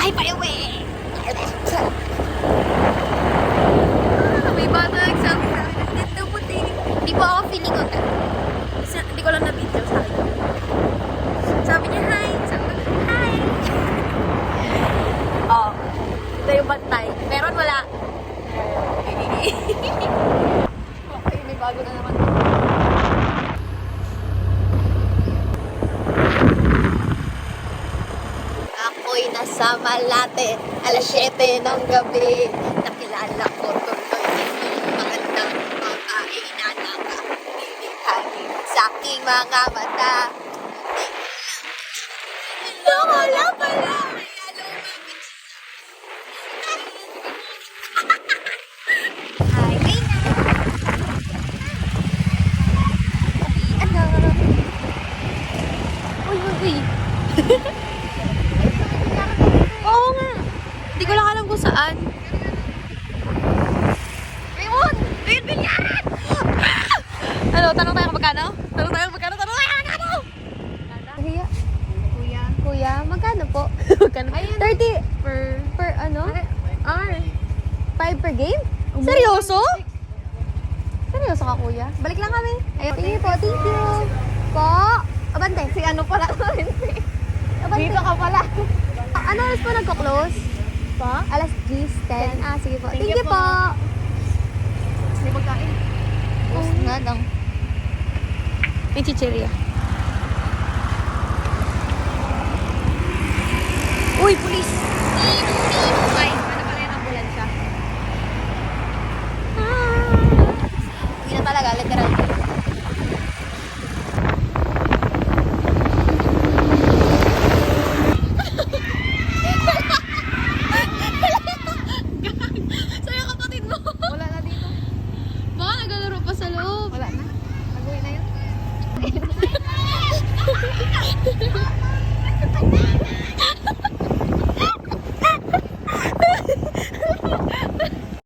biyahe pa uwi. May bata nagsabi sa akin, ganda po din. Hindi po ako feeling ko. Hindi ko lang na-video sa akin. Sabi niya, hi. Sabi ko, hi. Oh, ito yung bantay. Meron wala. Okay, may bago na naman. Ako'y nasa Malate, alas 7 ng gabi. Nakilala ko tuloy itong magandang pagkain na nakahingin sa aking mga mata. Hello, wala pala. Hi, Reyna. Ano? Uy, uy, uy. Oo nga. Hindi ko lang alam kung saan. Ayun! Ayun, bilyaran! Ano, tanong tayo kung magkano? Tanong tayo kung magkano? Tanong tayo kung magkano? Kuya? Kuya, magkano po? Magkano? 30 per ano? R. 5 per game? Seryoso? Seryoso ka, kuya? Balik lang kami. Ayun, thank you po, thank you. Po. Abante. Si ano pala? Abante. Dito ka pala. Ano oras po nagko-close? Pa? Alas 10. Ah, sige po. Thank you po. May magkain. Oo nga lang. May chichirya. Uy, pulis!